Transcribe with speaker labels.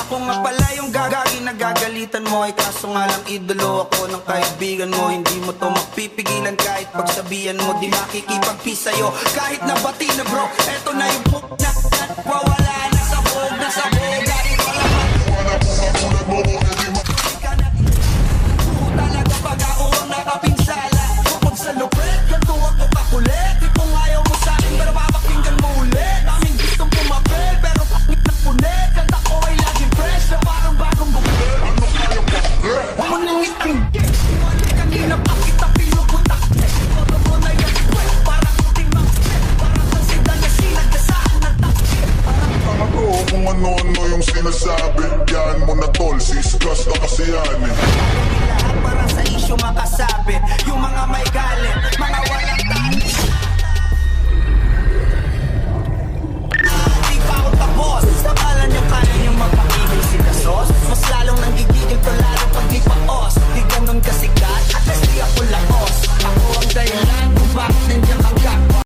Speaker 1: Ako nga pala yung gagagi na gagalitan mo. Ay kaso nga lang idolo ako ng kaibigan mo. Hindi mo to mapipigilan kahit pagsabihan mo. Di makikipag-peace sa'yo kahit nabati na bro. Eto na yung book na wawala na sabog na sabog. Kahit wala pa talaga pag ako ang nakapinsala. Kapag sa lupit, ganito ako kakulit. Di kung ayaw mo sa'kin pero mapakinggan mo ulit. Aming gustong pumapel pero pakit na punit. Kanta ko ay laging fresh na parang bagong bukit. Ano kaya pa? Huwag mo nang itanggi. Iwali kanina pa kita pinuputak. Todo mo na yung kwet. Parang kuting makit. Parang ang sidan na sinagdasaan ng takit.
Speaker 2: Tama to kung ano-ano yung sinasabi. Yan mo na tol, sisgas na kasi yan eh.
Speaker 1: Lahat para sa isyo makasabi. Yung mga may galit, mga walang tali. Di pa ako tapos.